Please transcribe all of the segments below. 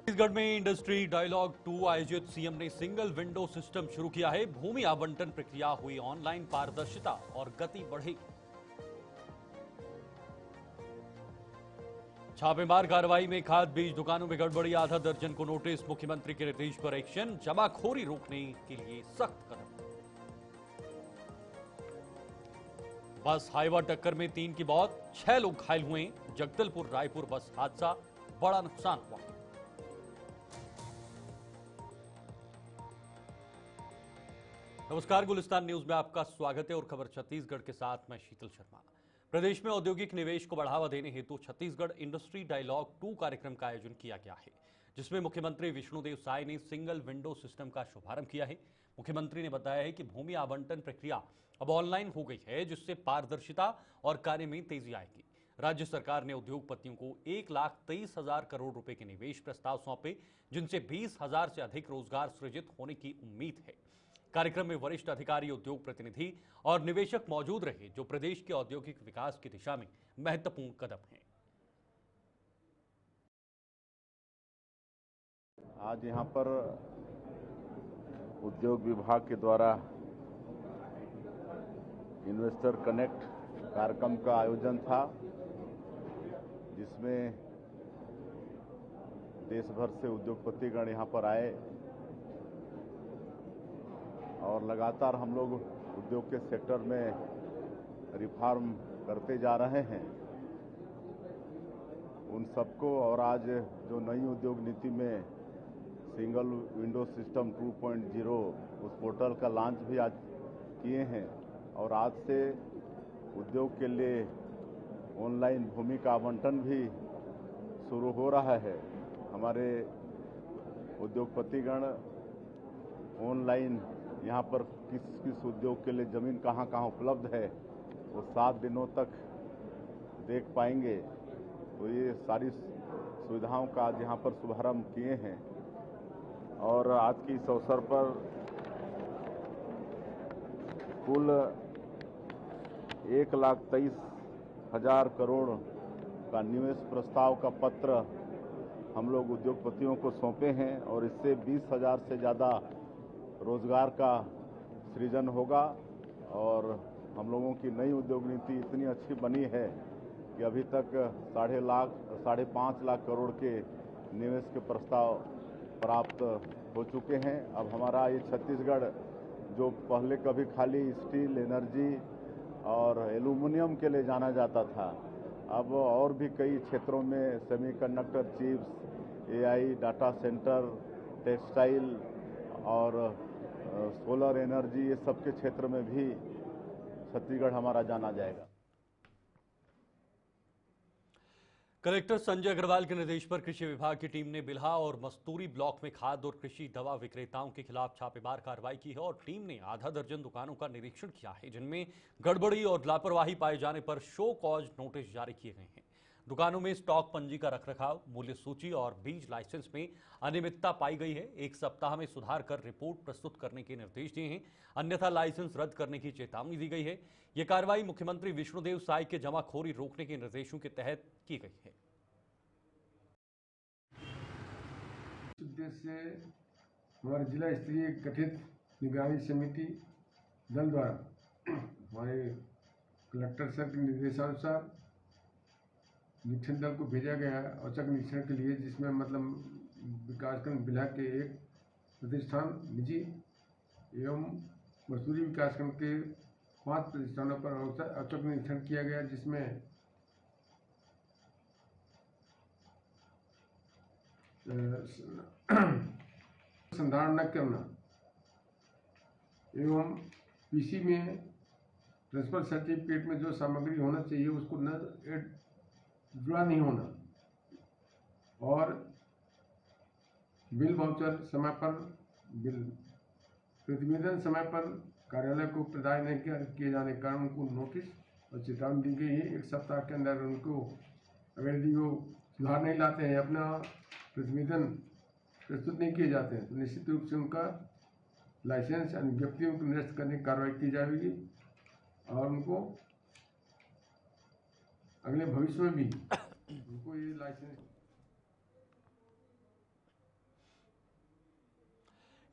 छत्तीसगढ़ में industry dialogue 2 आयोजित CM ने सिंगल विंडो सिस्टम शुरू किया है। भूमि आवंटन प्रक्रिया हुई ऑनलाइन, पारदर्शिता और गति बढ़ेगी। छापेमार कार्रवाई में खाद बीज दुकानों में गड़बड़ी, आधा दर्जन को नोटिस, मुख्यमंत्री के निर्देश पर एक्शन, जमाखोरी रोकने के लिए सख्त कदम। बस हाईवा टक्कर में 3 की मौत, 6 लोग घायल हुए। जगदलपुर रायपुर बस हादसा, बड़ा नुकसान हुआ। नमस्कार, गुलिस्तान न्यूज में आपका स्वागत है और खबर छत्तीसगढ़ के साथ मैं शीतल शर्मा। प्रदेश में औद्योगिक निवेश को बढ़ावा देने हेतु छत्तीसगढ़ इंडस्ट्री डायलॉग 2 कार्यक्रम का आयोजन किया गया है, जिसमें मुख्यमंत्री विष्णुदेव साय ने सिंगल विंडो सिस्टम का शुभारंभ किया है। मुख्यमंत्री ने बताया है कि भूमि आवंटन प्रक्रिया अब ऑनलाइन हो गई है, जिससे पारदर्शिता और कार्य में तेजी आएगी। राज्य सरकार ने उद्योगपतियों को 1,23,000 करोड़ रुपए के निवेश प्रस्ताव सौंपे, जिनसे 20,000 से अधिक रोजगार सृजित होने की उम्मीद है। कार्यक्रम में वरिष्ठ अधिकारी, उद्योग प्रतिनिधि और निवेशक मौजूद रहे, जो प्रदेश के औद्योगिक विकास की दिशा में महत्वपूर्ण कदम हैं। आज यहाँ पर उद्योग विभाग के द्वारा इन्वेस्टर कनेक्ट कार्यक्रम का आयोजन था, जिसमें देश भर से उद्योगपतिगण यहाँ पर आए और लगातार हम लोग उद्योग के सेक्टर में रिफॉर्म करते जा रहे हैं। उन सबको और आज जो नई उद्योग नीति में सिंगल विंडो सिस्टम 2.0 उस पोर्टल का लॉन्च भी आज किए हैं और आज से उद्योग के लिए ऑनलाइन भूमि का आवंटन भी शुरू हो रहा है। हमारे उद्योगपतिगण ऑनलाइन यहाँ पर किस किस उद्योग के लिए जमीन कहाँ कहाँ उपलब्ध है वो 7 दिनों तक देख पाएंगे। तो ये सारी सुविधाओं का आज यहाँ पर शुभारंभ किए हैं और आज की इस अवसर पर कुल 1,23,000 करोड़ का निवेश प्रस्ताव का पत्र हम लोग उद्योगपतियों को सौंपे हैं और इससे 20,000 से ज़्यादा रोजगार का सृजन होगा। और हम लोगों की नई उद्योग नीति इतनी अच्छी बनी है कि अभी तक 5.5 लाख करोड़ के निवेश के प्रस्ताव प्राप्त हो चुके हैं। अब हमारा ये छत्तीसगढ़ जो पहले कभी खाली स्टील, एनर्जी और एल्यूमिनियम के लिए जाना जाता था, अब और भी कई क्षेत्रों में semiconductor chips, AI, data centre, textile और सोलर एनर्जी, ये सब के क्षेत्र में भी छत्तीसगढ़ हमारा जाना जाएगा। कलेक्टर संजय अग्रवाल के निर्देश पर कृषि विभाग की टीम ने बिल्हा और मस्तूरी ब्लॉक में खाद और कृषि दवा विक्रेताओं के खिलाफ छापेमार कार्रवाई की है और टीम ने आधा दर्जन दुकानों का निरीक्षण किया है, जिनमें गड़बड़ी और लापरवाही पाए जाने पर शो कॉज नोटिस जारी किए गए हैं। दुकानों में स्टॉक पंजी का रखरखाव, मूल्य सूची और बीज लाइसेंस में अनियमितता पाई गई है। 1 सप्ताह में सुधार कर रिपोर्ट प्रस्तुत करने के निर्देश दिए हैं, अन्यथा लाइसेंस रद्द करने की चेतावनी दी गई है। यह कार्रवाई मुख्यमंत्री विष्णुदेव साय के जमाखोरी रोकने के निर्देशों के तहत की गई है। उद्देश्य से हमारे जिला स्तरीय गठित निगरानी समिति दल द्वारा हमारे कलेक्टर सर के निर्देशानुसार निरीक्षण दल को भेजा गया है औचक निरीक्षण के लिए, जिसमें मतलब विकासखंड बिल्हा के एक प्रतिष्ठान, निजी एवं मसूरी विकासखंड के 5 प्रतिष्ठानों पर औचक निरीक्षण किया गया, जिसमें संधारण न करना एवं पीसी में ट्रांसफर सर्टिफिकेट में जो सामग्री होना चाहिए उसको न जुड़ा नहीं होना और बिल वाउचर समय पर, बिल प्रतिवेदन समय पर कार्यालय को प्रदान नहीं किए जाने के कारण उनको नोटिस और चेतावनी दी गई है। 1 सप्ताह के अंदर उनको अगर यदि वो सुधार नहीं लाते हैं, अपना प्रतिवेदन प्रस्तुत नहीं किए जाते हैं, तो निश्चित रूप से उनका लाइसेंस यानी व्यक्तियों को निरस्त करने की कार्रवाई की जाएगी और उनको अगले भविष्य में भी उनको ये लाइसेंस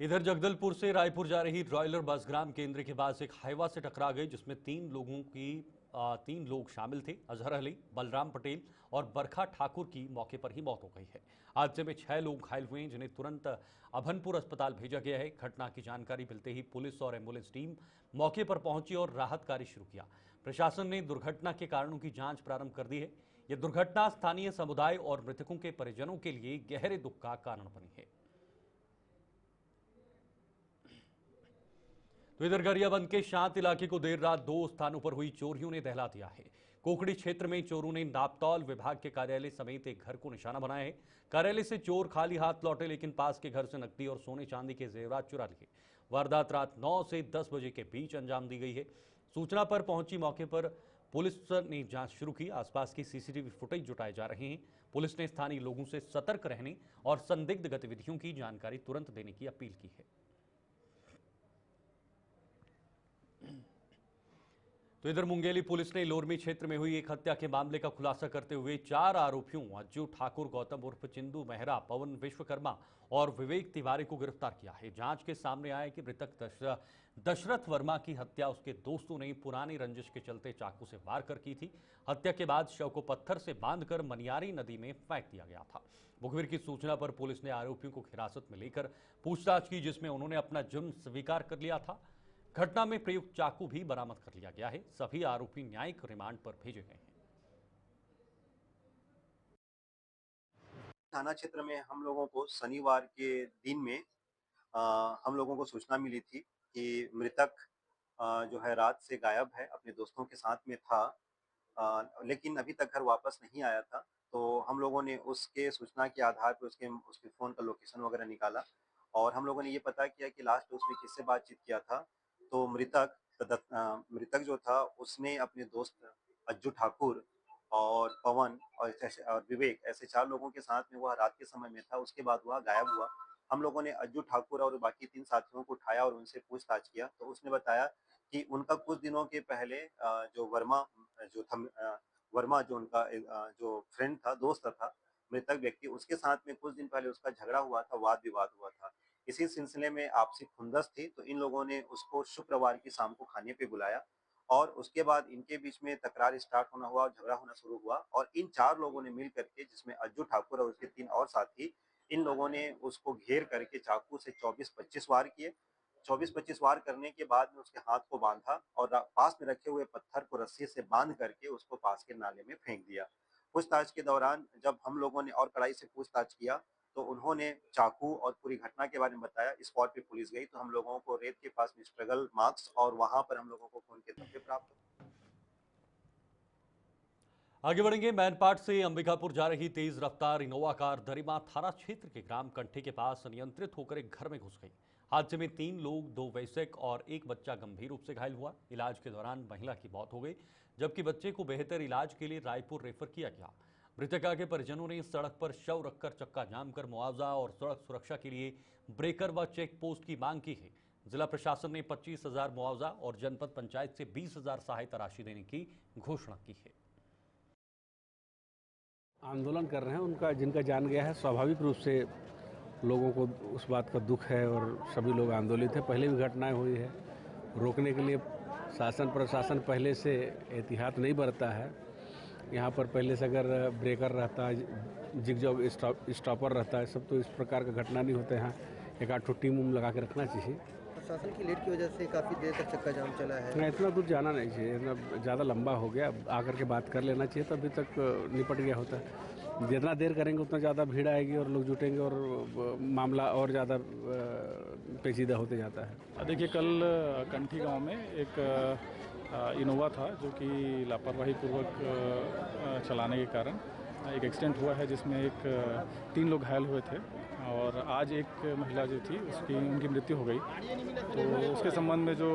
इधर जगदलपुर से रायपुर जा रही रॉयलर बस ग्राम केंद्र के पास एक हाईवा से टकरा गई, जिसमें तीन लोग शामिल थे। अजहर अली, बलराम पटेल और बरखा ठाकुर की मौके पर ही मौत हो गई है। हादसे में 6 लोग घायल हुए हैं, जिन्हें तुरंत अभनपुर अस्पताल भेजा गया है। घटना की जानकारी मिलते ही पुलिस और एम्बुलेंस टीम मौके पर पहुंची और राहत कार्य शुरू किया। प्रशासन ने दुर्घटना के कारणों की जांच प्रारंभ कर दी है। यह दुर्घटना स्थानीय समुदाय और मृतकों के परिजनों के लिए गहरे दुख का कारण बनी है। तो इधर गरियाबंद के शांत इलाके को देर रात 2 स्थानों पर हुई चोरियों ने दहला दिया है। कोकड़ी क्षेत्र में चोरों ने नापतौल विभाग के कार्यालय समेत एक घर को निशाना बनाया है। कार्यालय से चोर खाली हाथ लौटे, लेकिन पास के घर से नकदी और सोने चांदी के जेवरात चुरा लिए। वारदात रात 9 से 10 बजे के बीच अंजाम दी गई है। सूचना पर पहुंची मौके पर पुलिस ने जांच शुरू की। आसपास की सीसीटीवी फुटेज जुटाए जा रहे हैं। पुलिस ने स्थानीय लोगों से सतर्क रहने और संदिग्ध गतिविधियों की जानकारी तुरंत देने की अपील की है। तो इधर मुंगेली पुलिस ने लोरमी क्षेत्र में हुई एक हत्या के मामले का खुलासा करते हुए 4 आरोपियों अज्जू ठाकुर, गौतम उर्फ चिंदू मेहरा, पवन विश्वकर्मा और विवेक तिवारी को गिरफ्तार किया है। जांच के सामने आया कि मृतक दशरथ वर्मा की हत्या उसके दोस्तों ने पुरानी रंजिश के चलते चाकू से वार कर की थी। हत्या के बाद शव को पत्थर से बांधकर मनियारी नदी में फेंक दिया गया था। मुखबिर की सूचना पर पुलिस ने आरोपियों को हिरासत में लेकर पूछताछ की, जिसमें उन्होंने अपना जुर्म स्वीकार कर लिया था। घटना में प्रयुक्त चाकू भी बरामद कर लिया गया है। सभी आरोपी न्यायिक रिमांड पर भेजे गए हैं। थाना क्षेत्र में हम लोगों को शनिवार के दिन में हम लोगों को सूचना मिली थी कि मृतक जो है रात से गायब है, अपने दोस्तों के साथ में था, लेकिन अभी तक घर वापस नहीं आया था। तो हम लोगों ने उसके सूचना के आधार पर उसके फ़ोन का लोकेशन वगैरह निकाला और हम लोगों ने ये पता किया कि लास्ट उसने किससे बातचीत किया था। तो मृतक जो था उसने अपने दोस्त अज्जू ठाकुर और पवन और विवेक, ऐसे 4 लोगों के साथ में वह रात के समय में था। उसके बाद वह गायब हुआ। हम लोगों ने अज्जू ठाकुर और बाकी 3 साथियों को उठाया और उनसे पूछताछ किया। तो उसने बताया कि उनका कुछ दिनों के पहले जो वर्मा जो उनका जो फ्रेंड था, दोस्त था, मृतक व्यक्ति, उसके साथ में कुछ दिन पहले उसका झगड़ा हुआ था, वाद विवाद हुआ था। इसी सिलसिले में आपसी खुंदस थी, तो इन लोगों ने उसको शुक्रवार की शाम को खाने पे बुलाया और उसके बाद इनके बीच में तकरार स्टार्ट होना हुआ, झगड़ा होना शुरू हुआ और इन 4 लोगों ने मिल करके, जिसमें अज्जू ठाकुर और उसके 3 और साथी, इन लोगों ने उसको घेर करके चाकू से 24-25 वार किए। 24-25 वार करने के बाद में उसके हाथ को बांधा और पास में रखे हुए पत्थर को रस्सी से बांध करके उसको पास के नाले में फेंक दिया। पूछताछ के दौरान जब हम लोगों ने और कड़ाई से पूछताछ किया तो उन्होंने चाकू और पूरी घटना के बारे में बताया। स्पॉट पे पुलिस गई तो हम लोगों को रेत के पास में स्ट्रगल मार्क्स और वहां पर हम लोगों को खून के धब्बे प्राप्त हुए। आगे बढ़ेंगे। मैनपाट से अंबिकापुर जा रही तेज रफ्तार इनोवा कार दरिमा थाना क्षेत्र के ग्राम कंठी के पास अनियंत्रित होकर एक घर में घुस गई। हादसे में 3 लोग, 2 वयस्क और 1 बच्चा गंभीर रूप से घायल हुआ। इलाज के दौरान महिला की मौत हो गई, जबकि बच्चे को बेहतर इलाज के लिए रायपुर रेफर किया गया। मृतका के परिजनों ने सड़क पर शव रखकर चक्का जाम कर मुआवजा और सड़क सुरक्षा के लिए ब्रेकर व चेक पोस्ट की मांग की है। जिला प्रशासन ने 25,000 मुआवजा और जनपद पंचायत से 20,000 सहायता राशि देने की घोषणा की है। आंदोलन कर रहे हैं उनका, जिनका जान गया है। स्वाभाविक रूप से लोगों को उस बात का दुख है और सभी लोग आंदोलित हैं। पहले भी घटनाएं हुई है, रोकने के लिए शासन प्रशासन पहले से एहतियात नहीं बरता है। यहाँ पर पहले से अगर ब्रेकर रहता है, जिगजॉग स्टॉपर रहता है, सब तो इस प्रकार का घटना नहीं होता है। यहाँ एक 8 टीम लगा के रखना चाहिए। प्रशासन की लेट की वजह से काफ़ी देर तक चक्का जाम चला है। नहीं, इतना दूर जाना नहीं चाहिए, इतना ज़्यादा लंबा हो गया। आकर के बात कर लेना चाहिए, तो अभी तक निपट गया होता है। जितना देर करेंगे उतना ज़्यादा भीड़ आएगी और लोग जुटेंगे और मामला और ज़्यादा पेचीदा होते जाता है। देखिए, कल कंठी गांव में एक इनोवा था जो कि लापरवाही पूर्वक चलाने के कारण एक एक्सीडेंट हुआ है, जिसमें 3 लोग घायल हुए थे और आज एक महिला जो थी उनकी मृत्यु हो गई। तो उसके संबंध में जो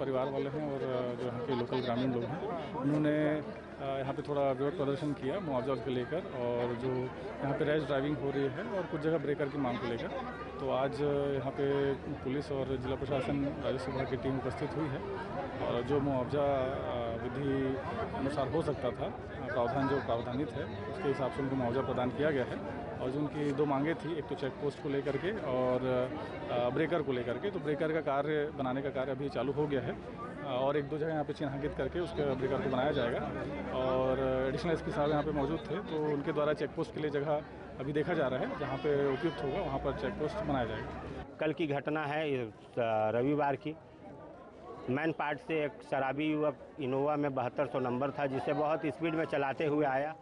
परिवार वाले हैं और जो यहाँ के लोकल ग्रामीण लोग हैं, उन्होंने यहाँ पे थोड़ा विरोध प्रदर्शन किया मुआवजा को लेकर, और जो यहाँ पे रैश ड्राइविंग हो रही है और कुछ जगह ब्रेकर की मांग को लेकर। तो आज यहाँ पे पुलिस और जिला प्रशासन, राजस्व विभाग की टीम उपस्थित हुई है और जो मुआवजा विधि अनुसार हो सकता था, प्रावधान जो प्रावधानित है उसके हिसाब से उनको मुआवजा प्रदान किया गया है। और जो उनकी दो मांगे थी, एक तो चेक पोस्ट को लेकर के और ब्रेकर को लेकर के, तो ब्रेकर का कार्य बनाने का कार्य अभी चालू हो गया है और एक दो जगह यहाँ पे चिन्हांकित करके उसके ब्रेकर को बनाया जाएगा। और एडिशनल एसपी साहब यहाँ पे मौजूद थे, तो उनके द्वारा चेक पोस्ट के लिए जगह अभी देखा जा रहा है, जहाँ पे उपयुक्त होगा वहाँ पर चेक पोस्ट बनाया जाएगा। कल की घटना है रविवार की। मैन पार्ट से एक शराबी युवक इनोवा में 7200 नंबर था, जिसे बहुत स्पीड में चलाते हुए आया।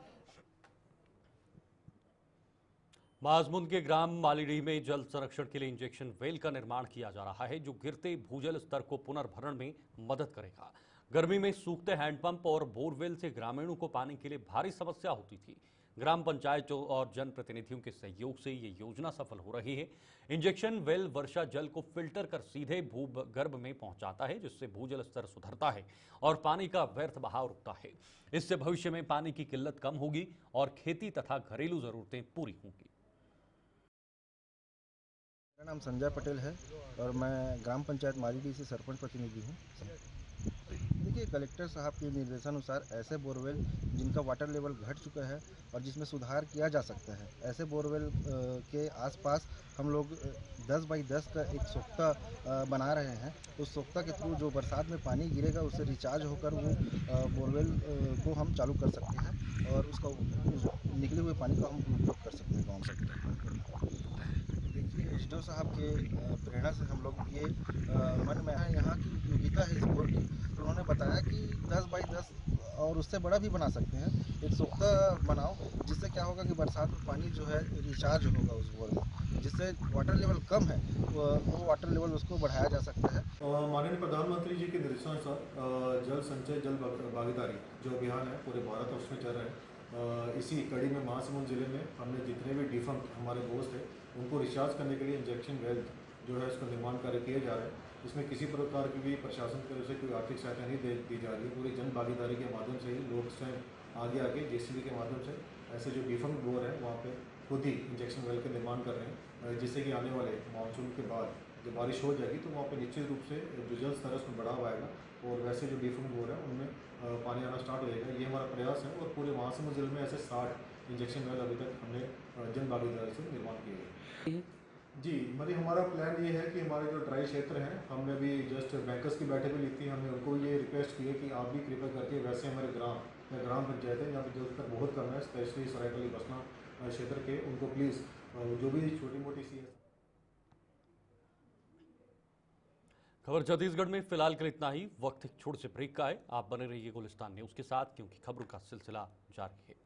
महासमुंद के ग्राम मालीडीह में जल संरक्षण के लिए इंजेक्शन वेल का निर्माण किया जा रहा है, जो गिरते भूजल स्तर को पुनर्भरण में मदद करेगा। गर्मी में सूखते हैंडपंप और बोरवेल से ग्रामीणों को पानी के लिए भारी समस्या होती थी। ग्राम पंचायतों और जनप्रतिनिधियों के सहयोग से ये योजना सफल हो रही है। इंजेक्शन वेल वर्षा जल को फिल्टर कर सीधे भूगर्भ में पहुंचाता है, जिससे भूजल स्तर सुधरता है और पानी का व्यर्थ बहाव रुकता है। इससे भविष्य में पानी की किल्लत कम होगी और खेती तथा घरेलू जरूरतें पूरी होंगी। मेरा नाम संजय पटेल है और मैं ग्राम पंचायत मालीडीह से सरपंच प्रतिनिधि हूँ। देखिए, कलेक्टर साहब के निर्देशानुसार ऐसे बोरवेल जिनका वाटर लेवल घट चुका है और जिसमें सुधार किया जा सकता है, ऐसे बोरवेल के आसपास हम लोग 10 बाई 10 का एक सोख्ता बना रहे हैं। उस सोख्ता के थ्रू जो बरसात में पानी गिरेगा उससे रिचार्ज होकर वो बोरवेल को हम चालू कर सकते हैं और उसका निकले हुए पानी का हम उपयोग कर सकते हैं गाँव में। देखिए, एसडीओ साहब के प्रेरणा से हम लोग ये मन में है, यहाँ की उपयोगिता है इस बोर की, तो उन्होंने बताया कि 10 बाई 10 और उससे बड़ा भी बना सकते हैं। एक सोख्ता बनाओ, जिससे क्या होगा कि बरसात में पानी जो है रिचार्ज होगा उस बोर में, जिससे वाटर लेवल कम है वो वाटर लेवल उसको बढ़ाया जा सकता है। माननीय प्रधानमंत्री जी के निर्देशानुसार जल संचय जल भागीदारी जो अभियान है पूरे भारत वर्ष में चल रहा है। इसी कड़ी में महासमुंद जिले में हमने जितने भी डिफंक्ट हमारे दोस्त हैं उनको रिचार्ज करने के लिए इंजेक्शन वेल जो है इसका निर्माण कार्य किया जा रहा है। इसमें किसी प्रकार की भी प्रशासन की तरफ से कोई आर्थिक सहायता नहीं दी जा रही है। पूरी जन भागीदारी के माध्यम से ही लोग स्वयं आगे आके जेसीबी के माध्यम से ऐसे जो डिफंक्ट बोर है वहाँ पे खुद ही इंजेक्शन वेल का निर्माण कर रहे हैं, जिससे कि आने वाले मानसून के बाद जब बारिश हो जाएगी तो वहाँ पे निश्चित रूप से जो जल स्तर है उसमें बढ़ाव आएगा और वैसे जो डिफंक्ट बोर है उनमें पानी आना स्टार्ट हो जाएगा। ये हमारा प्रयास है और पूरे महासमुंद जिले में ऐसे 60 इंजेक्शन वेल अभी तक हमने जन भागीदारी से निर्माण किए हैं। जी, मतलब हमारा प्लान ये है कि हमारे जो ड्राई क्षेत्र हैं, हमने अभी जस्ट बैंकर्स की बैठक भी ली थी। हमने उनको ये रिक्वेस्ट की है कि आप भी कृपया करके वैसे हमारे ग्राम पंचायत है जहाँ पे जल स्तर बहुत कम है, स्पेशली सरायकली बसना क्षेत्र के, उनको प्लीज़ जो भी छोटी मोटी सी है। खबर छत्तीसगढ़ में फिलहाल के लिए इतना ही। वक्त एक छोटे से ब्रेक का है। आप बने रहिए गुलिस्तान न्यूज़ के साथ, क्योंकि खबरों का सिलसिला जारी है।